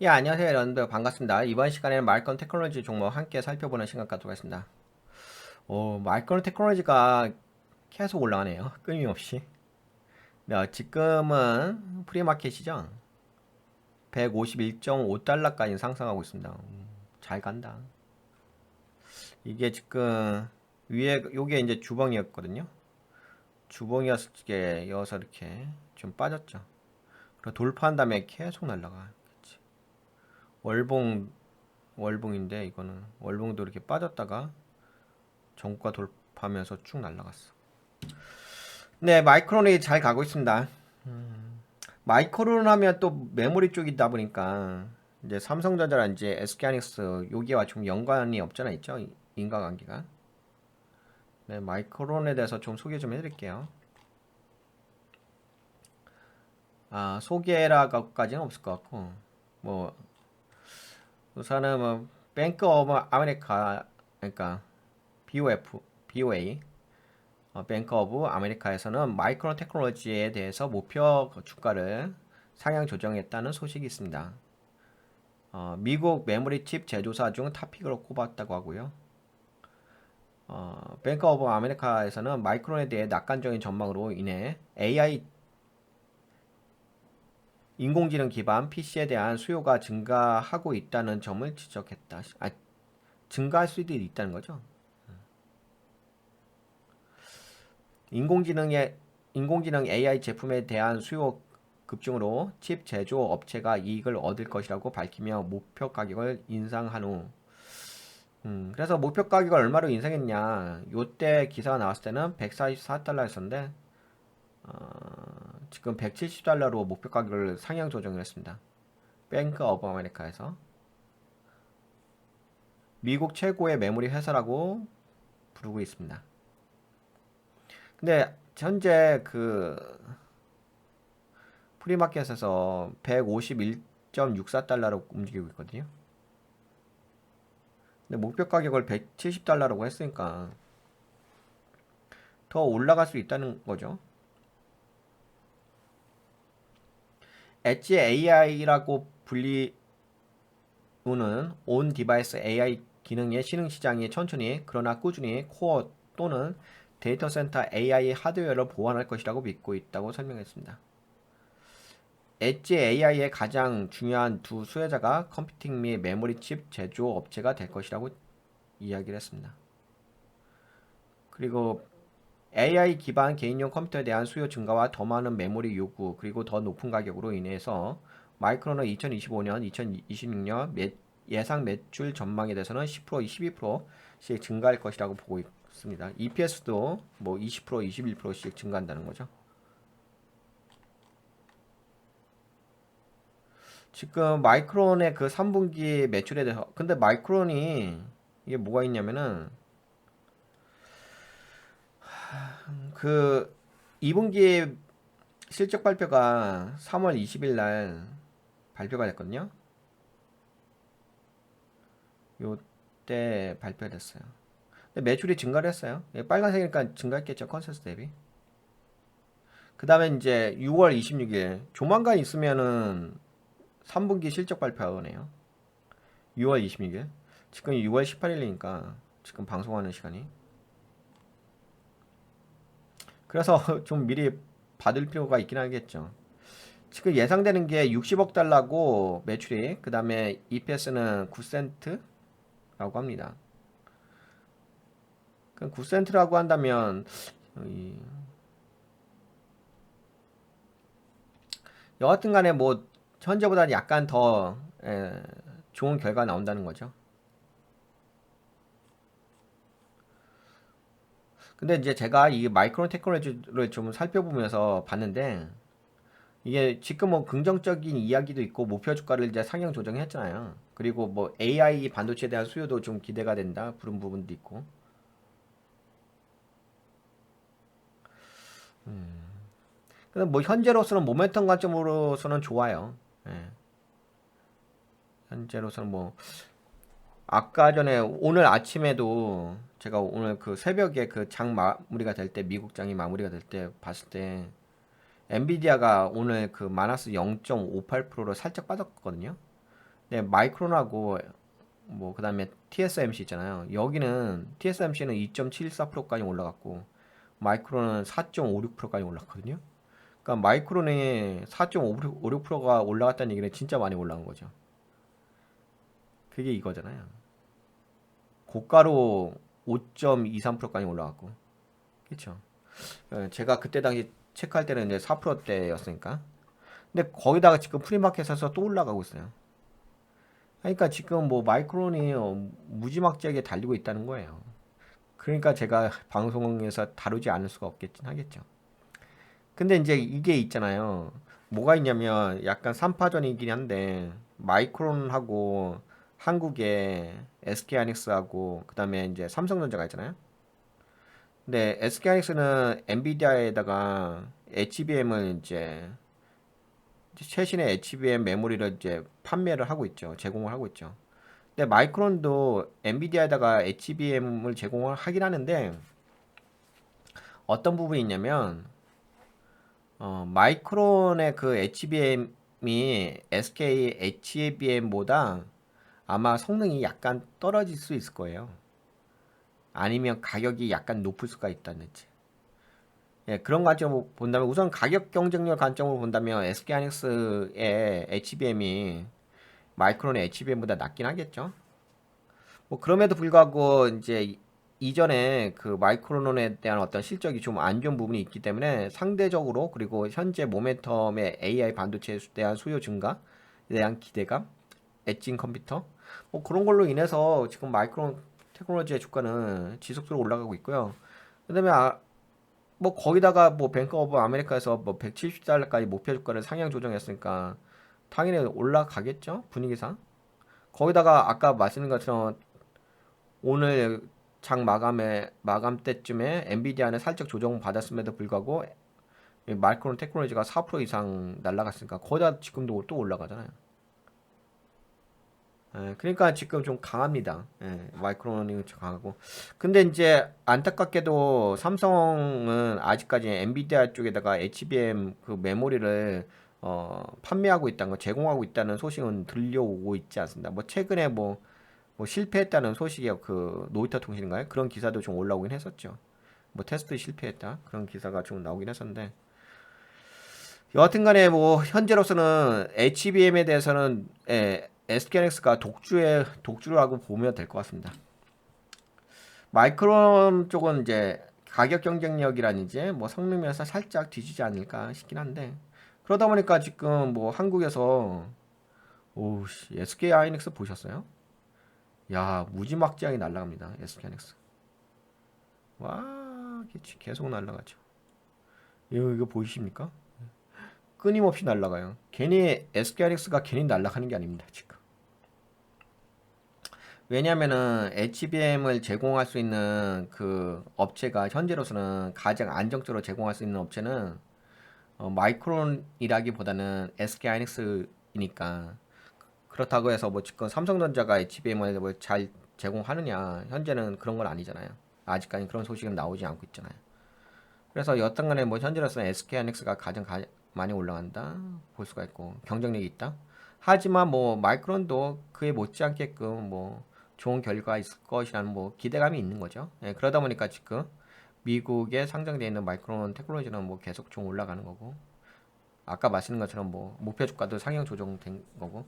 예, 안녕하세요, 여러분들. 반갑습니다. 이번 시간에는 마이크론 테크놀로지 종목 함께 살펴보는 시간 갖도록 하겠습니다. 마이크론 테크놀로지가 계속 올라가네요. 끊임없이. 네, 지금은 프리마켓이죠. 151.5달러까지 상승하고 있습니다. 잘 간다. 이게 지금 위에, 요게 이제 주봉이었거든요. 주봉이어서 이렇게 좀 빠졌죠. 그리고 돌파한 다음에 계속 날라가. 월봉, 월봉인데 이거는 월봉도 이렇게 빠졌다가 정가 돌파하면서 쭉 날라갔어. 네, 마이크론이 잘 가고 있습니다. 마이크론 하면 또 메모리 쪽이다 보니까 이제 삼성전자랑 이제 SK하이닉스 여기와 좀 연관이 없잖아 있죠? 인과관계가. 네, 마이크론에 대해서 좀 소개 좀 해드릴게요. 소개라고까지는 없을 것 같고 뭐 우선은 뭐 뱅크 오브 아메리카 그러니까 BOA 뱅크 오브 아메리카에서는 마이크론 테크놀로지에 대해서 목표 주가를 상향 조정했다는 소식이 있습니다. 미국 메모리 칩 제조사 중 탑픽으로 꼽았다고 하고요. 뱅크 오브 아메리카에서는 마이크론에 대해 낙관적인 전망으로 인해 AI 인공지능 기반 PC에 대한 수요가 증가하고 있다는 점을 지적했다. 증가할 수도 있다는 거죠. 인공지능 AI 제품에 대한 수요 급증으로 칩 제조 업체가 이익을 얻을 것이라고 밝히며 목표 가격을 인상한 후 그래서 목표 가격을 얼마로 인상했냐 요때 기사가 나왔을 때는 144달러였었는데 지금 170달러로 목표 가격을 상향 조정을 했습니다. 뱅크 오브 아메리카에서 미국 최고의 메모리 회사라고 부르고 있습니다. 근데 현재 그 프리마켓에서 151.64달러로 움직이고 있거든요. 근데 목표 가격을 170달러라고 했으니까 더 올라갈 수 있다는 거죠. 엣지 AI라고 불리우는 온 디바이스 AI 기능의 실행 시장이 천천히 그러나 꾸준히 코어 또는 데이터 센터 AI 하드웨어를 보완할 것이라고 믿고 있다고 설명했습니다. 엣지 AI의 가장 중요한 두 수혜자가 컴퓨팅 및 메모리 칩 제조 업체가 될 것이라고 이야기를 했습니다. 그리고 AI 기반 개인용 컴퓨터에 대한 수요 증가와 더 많은 메모리 요구 그리고 더 높은 가격으로 인해서 마이크론은 2025년, 2026년 예상 매출 전망에 대해서는 10%, 12%씩 증가할 것이라고 보고 있습니다. EPS도 뭐 20%, 21%씩 증가한다는 거죠. 지금 마이크론의 그 3분기 매출에 대해서 근데 마이크론이 이게 뭐가 있냐면은 그 2분기 실적 발표가 3월 20일 날 발표가 됐거든요. 요때 발표됐어요. 근데 매출이 증가를 했어요. 빨간색이니까 증가했겠죠. 컨센서스 대비. 그 다음에 이제 6월 26일 조만간 있으면은 3분기 실적 발표하네요. 6월 26일. 지금 6월 18일이니까 지금 방송하는 시간이. 그래서 좀 미리 받을 필요가 있긴 하겠죠. 지금 예상되는 게 60억 달러고 매출이 그 다음에 EPS는 9센트라고 합니다. 그 9센트라고 한다면 여하튼 간에 뭐 현재보다 약간 더 좋은 결과가 나온다는 거죠. 근데 이제 제가 이 마이크론 테크놀로지를 좀 살펴보면서 봤는데 이게 지금 뭐 긍정적인 이야기도 있고 목표 주가를 이제 상향 조정했잖아요. 그리고 뭐 AI 반도체에 대한 수요도 좀 기대가 된다 그런 부분도 있고. 근데 뭐 현재로서는 모멘텀 관점으로서는 좋아요. 예. 현재로서는 뭐 아까 전에 오늘 아침에도 제가 오늘 그 새벽에 그 장 마무리가 될 때 미국 장이 마무리가 될 때 봤을 때 엔비디아가 오늘 그 마이너스 0.58%로 살짝 빠졌거든요. 네, 마이크론하고 뭐 그다음에 TSMC 있잖아요. 여기는 TSMC는 2.74%까지 올라갔고 마이크론은 4.56%까지 올랐거든요. 그러니까 마이크론이 4.56%가 올라갔다는 얘기는 진짜 많이 올라간 거죠. 그게 이거잖아요. 고가로 5.23%까지 올라갔고. 그렇죠. 제가 그때 당시 체크할 때는 이제 4%대였으니까. 근데 거기다가 지금 프리마켓에서 또 올라가고 있어요. 그러니까 지금 뭐 마이크론이 무지막지하게 달리고 있다는 거예요. 그러니까 제가 방송에서 다루지 않을 수가 없겠긴 하겠죠. 근데 이제 이게 있잖아요. 뭐가 있냐면 약간 3파전이긴 한데 마이크론하고 한국의 SK하이닉스하고 그다음에 이제 삼성전자가 있잖아요. 근데 SK하이닉스는 엔비디아에다가 HBM을 이제 최신의 HBM 메모리를 이제 판매를 하고 있죠. 제공을 하고 있죠. 근데 마이크론도 엔비디아에다가 HBM을 제공을 하긴 하는데 어떤 부분이 있냐면 마이크론의 그 HBM이 SK HBM보다 아마 성능이 약간 떨어질 수 있을 거예요. 아니면 가격이 약간 높을 수가 있다든지. 예, 그런 관점으로 본다면 우선 가격 경쟁력 관점으로 본다면 SK하이닉스의 HBM이 마이크론의 HBM보다 낫긴 하겠죠. 뭐 그럼에도 불구하고 이제 이전에 그 마이크론에 대한 어떤 실적이 좀 안 좋은 부분이 있기 때문에 상대적으로 그리고 현재 모멘텀의 AI 반도체에 대한 수요 증가에 대한 기대감, 엣징 컴퓨터 뭐 그런 걸로 인해서 지금 마이크론 테크놀로지의 주가는 지속적으로 올라가고 있고요. 그다음에 뭐 거기다가 뭐 뱅크 오브 아메리카에서 뭐 170달러까지 목표 주가를 상향 조정했으니까 당연히 올라가겠죠 분위기상. 거기다가 아까 말씀드린 것처럼 오늘 장 마감 때쯤에 엔비디아는 살짝 조정 받았음에도 불구하고 마이크론 테크놀로지가 4% 이상 날라갔으니까 거기다 지금도 또 올라가잖아요. 예, 그러니까 지금 좀 강합니다. 예, 마이크론이 강하고. 근데 이제 안타깝게도 삼성은 아직까지 엔비디아 쪽에다가 HBM 그 메모리를 판매하고 있다는 거, 제공하고 있다는 소식은 들려오고 있지 않습니다. 뭐 최근에 뭐 실패했다는 소식이 그 노이터 통신인가요? 그런 기사도 좀 올라오긴 했었죠. 뭐 테스트 실패했다 그런 기사가 좀 나오긴 했었는데 여하튼간에 뭐 현재로서는 HBM에 대해서는 SK하이닉스가 독주라고 보면 될 것 같습니다. 마이크론 쪽은 이제 가격 경쟁력이라든지 뭐 성능 면에서 살짝 뒤지지 않을까 싶긴 한데 그러다 보니까 지금 뭐 한국에서 오씨 SK하이닉스 보셨어요? 야 무지막지하게 날아갑니다. SK하이닉스. 와, 계속 날아가죠. 이거 보이십니까? 끊임없이 날아가요. 괜히 SK하이닉스가 괜히 날아가는 게 아닙니다, 지금. 왜냐면은 HBM을 제공할 수 있는 그 업체가 현재로서는 가장 안정적으로 제공할 수 있는 업체는 마이크론이라기보다는 SK하이닉스이니까 그렇다고 해서 뭐 지금 삼성전자가 HBM을 뭐잘 제공하느냐 현재는 그런 건 아니잖아요. 아직까지 그런 소식은 나오지 않고 있잖아요. 그래서 여튼간에 뭐 현재로서는 SK하이닉스가 가장 많이 올라간다 볼 수가 있고 경쟁력이 있다. 하지만 뭐 마이크론도 그에 못지않게끔 뭐 좋은 결과가 있을 것이라는 뭐 기대감이 있는 거죠. 예, 그러다 보니까 지금 미국에 상장되어 있는 마이크론 테크놀로지는 뭐 계속 좀 올라가는 거고 아까 말씀드린 것처럼 뭐 목표 주가도 상향 조정된 거고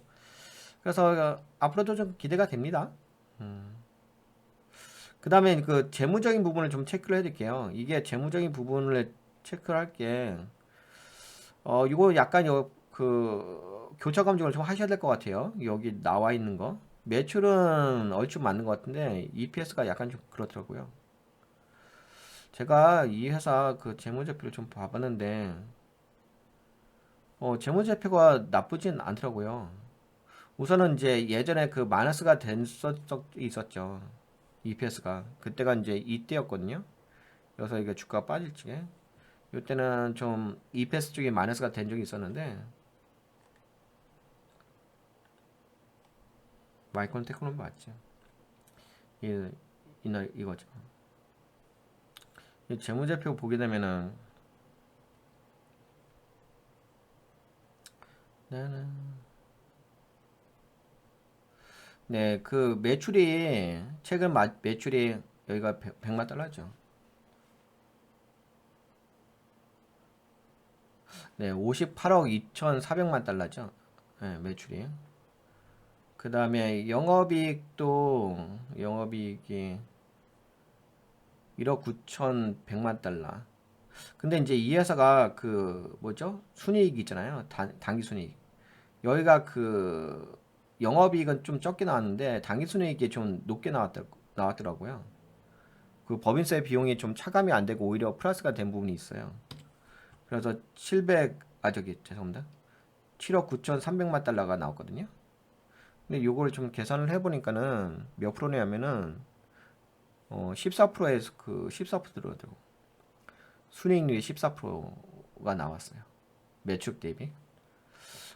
그래서 앞으로도 좀 기대가 됩니다. 그 다음에 그 재무적인 부분을 좀 체크를 해드릴게요. 이게 재무적인 부분을 체크를 할게 이거 약간 그 교차 검증을 좀 하셔야 될 것 같아요. 여기 나와 있는 거. 매출은 얼추 맞는 것 같은데 EPS가 약간 좀 그렇더라고요. 제가 이 회사 그 재무제표를 좀 봐봤는데 재무제표가 나쁘진 않더라고요. 우선은 이제 예전에 그 마이너스가 된 적이 있었죠. EPS가 그때가 이제 이때였거든요. 그래서 이게 주가가 빠질 적에 이때는 좀 EPS 쪽에 마이너스가 된 적이 있었는데 마이크론 테크놀 맞죠? 이거죠. 이 재무제표 보게 되면은 나는 네, 그 매출이 최근 매출이 여기가 100만 달러죠. 네, 58억 2,400만 달러죠. 네, 매출이. 그 다음에 영업이익이 1억 9,100만 달러. 근데 이제 이 회사가 그 뭐죠? 순이익 있잖아요. 당기 순이익. 여기가 그 영업이익은 좀 적게 나왔는데 당기 순이익이 좀 높게 나왔더라고요. 그 법인세 비용이 좀 차감이 안 되고 오히려 플러스가 된 부분이 있어요. 그래서 죄송합니다. 7억 9,300만 달러가 나왔거든요. 근데 요걸 좀 계산을 해보니까는 몇 프로냐면은 14%에서 그 14% 들어가더라고. 순이익률이 14%가 나왔어요. 매출 대비.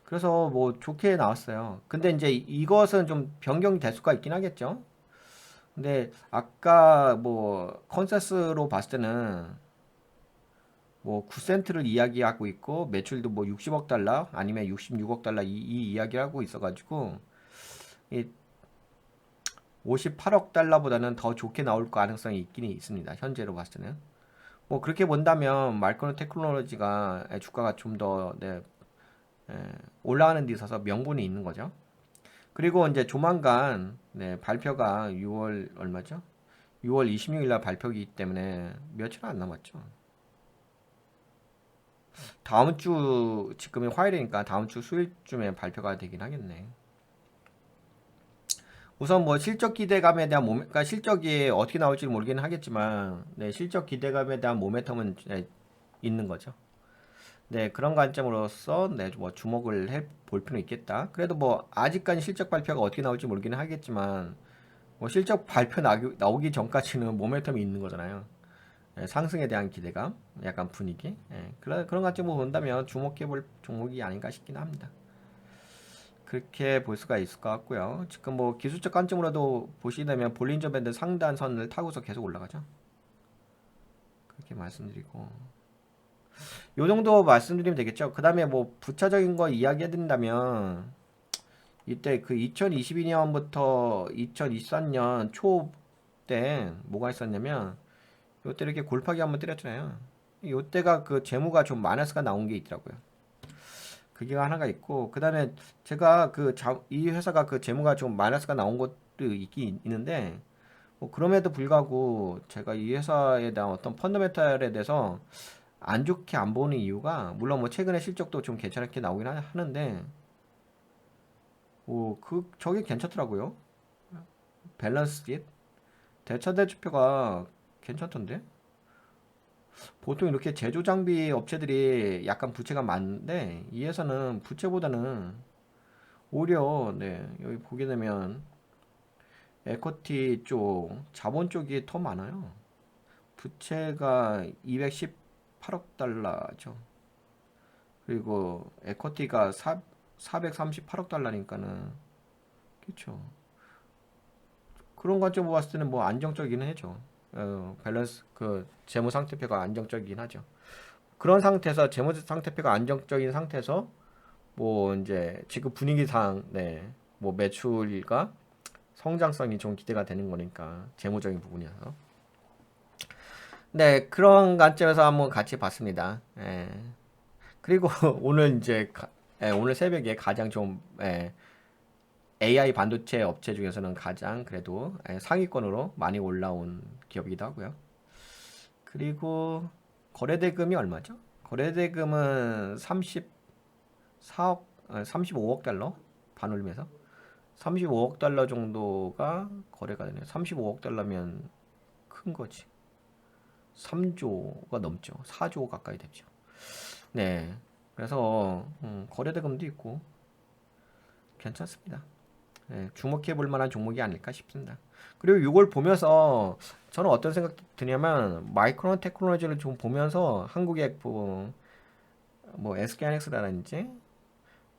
그래서 뭐 좋게 나왔어요. 근데 이제 이것은 좀 변경이 될 수가 있긴 하겠죠. 근데 아까 뭐 컨센서스로 봤을 때는 뭐 9센트를 이야기하고 있고 매출도 뭐 60억 달러 아니면 66억 달러 이 이야기를 하고 있어가지고 이 58억 달러보다는 더 좋게 나올 가능성이 있긴 있습니다. 현재로 봤을 때는. 뭐 그렇게 본다면 마이크론 테크놀로지가 주가가 좀 더 올라가는 데 있어서 명분이 있는 거죠. 그리고 이제 조만간 발표가 6월 얼마죠? 6월 26일 날 발표이기 때문에 며칠 안 남았죠. 다음 주 지금이 화요일이니까 다음 주 수요일쯤에 발표가 되긴 하겠네. 우선 뭐 실적 기대감에 대한 그러니까 실적이 어떻게 나올지 모르긴 하겠지만 실적 기대감에 대한 모멘텀은 있는 거죠. 네, 그런 관점으로서 뭐 주목을 해 볼 필요는 있겠다. 그래도 뭐 아직까지 실적 발표가 어떻게 나올지 모르기는 하겠지만 뭐 실적 발표 나오기 전까지는 모멘텀이 있는 거잖아요. 상승에 대한 기대감, 약간 분위기. 그런 관점으로 본다면 주목해 볼 종목이 아닌가 싶긴 합니다. 그렇게 볼 수가 있을 것 같고요. 지금 뭐 기술적 관점으로도 보시다면 볼린저 밴드 상단선을 타고서 계속 올라가죠. 그렇게 말씀드리고 요 정도 말씀드리면 되겠죠. 그 다음에 뭐 부차적인 거 이야기해 드린다면 이때 그 2022년부터 2023년 초 때 뭐가 있었냐면 요때 이렇게 골파기 한번 때렸잖아요. 요때가 그 재무가 좀 마이너스가 나온 게 있더라고요. 그게 하나가 있고 그 다음에 제가 이 회사가 그 재무가 좀 마이너스가 나온 것도 있긴 있는데 뭐 그럼에도 불구하고 제가 이 회사에 대한 어떤 펀더멘탈에 대해서 안 좋게 안 보는 이유가 물론 뭐 최근에 실적도 좀 괜찮게 나오긴 하는데 저게 괜찮더라고요. 밸런스 잇 대차대조표가 괜찮던데 보통 이렇게 제조 장비 업체들이 약간 부채가 많은데 이 회사는 부채보다는 오히려 여기 보게 되면 에쿼티 쪽 자본 쪽이 더 많아요. 부채가 218억 달러죠. 그리고 에쿼티가 438억 달러니까는 그렇죠. 그런 관점으로 봤을 때는 뭐 안정적이긴 하죠. 밸런스 그 재무 상태표가 안정적이긴 하죠. 그런 상태에서 재무 상태표가 안정적인 상태에서 뭐 이제 지금 분위기상 뭐 매출과 성장성이 좀 기대가 되는 거니까 재무적인 부분이어서 그런 관점에서 한번 같이 봤습니다. 그리고 오늘 이제 오늘 새벽에 가장 좀 AI 반도체 업체 중에서는 가장 그래도 상위권으로 많이 올라온 기업이기도 하고요. 그리고 거래대금이 얼마죠? 거래대금은 35억 달러 반올림해서 35억 달러 정도가 거래가 되네요. 35억 달러면 큰 거지. 3조가 넘죠. 4조 가까이 되죠. 네. 그래서 거래대금도 있고 괜찮습니다. 주목해 볼 만한 종목이 아닐까 싶습니다. 그리고 이걸 보면서 저는 어떤 생각이 드냐면 마이크론 테크놀로지를 좀 보면서 한국의 뭐 SK하이닉스라든지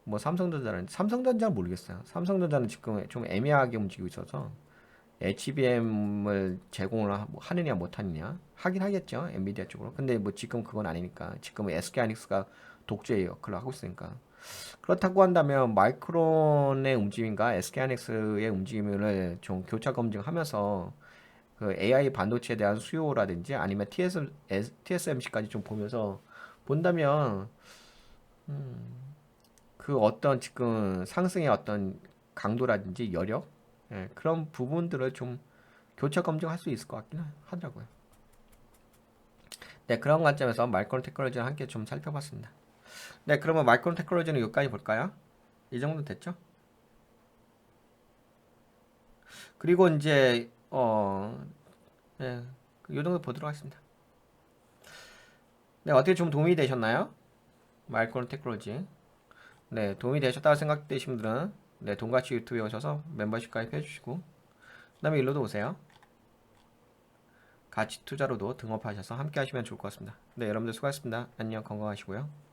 뭐 삼성전자라든지 삼성전자는 모르겠어요. 삼성전자는 지금 좀 애매하게 움직이고 있어서 HBM을 제공을 하느냐 못하느냐 하긴 하겠죠 엔비디아 쪽으로. 근데 뭐 지금 그건 아니니까 지금은 SK하이닉스가 독재 역할을 하고 있으니까. 그렇다고 한다면 마이크론의 움직임과 SK하이닉스의 움직임을 좀 교차 검증하면서 그 AI 반도체에 대한 수요라든지 아니면 TSMC까지 좀 보면서 본다면 그 어떤 지금 상승의 어떤 강도라든지 여력, 예, 그런 부분들을 좀 교차 검증할 수 있을 것 같긴 하더라고요. 네, 그런 관점에서 마이크론 테크놀로지를 함께 좀 살펴봤습니다. 네, 그러면 마이크론 테크놀로지는 여기까지 볼까요? 이 정도 됐죠? 그리고 이제 네, 이 정도 보도록 하겠습니다. 네, 어떻게 좀 도움이 되셨나요? 마이크론 테크놀로지. 네, 도움이 되셨다고 생각되신 분들은 네, 돈가치 유튜브에 오셔서 멤버십 가입해 주시고 그 다음에 일로도 오세요. 가치 투자로도 등업하셔서 함께 하시면 좋을 것 같습니다. 네, 여러분들 수고하셨습니다. 안녕, 건강하시고요.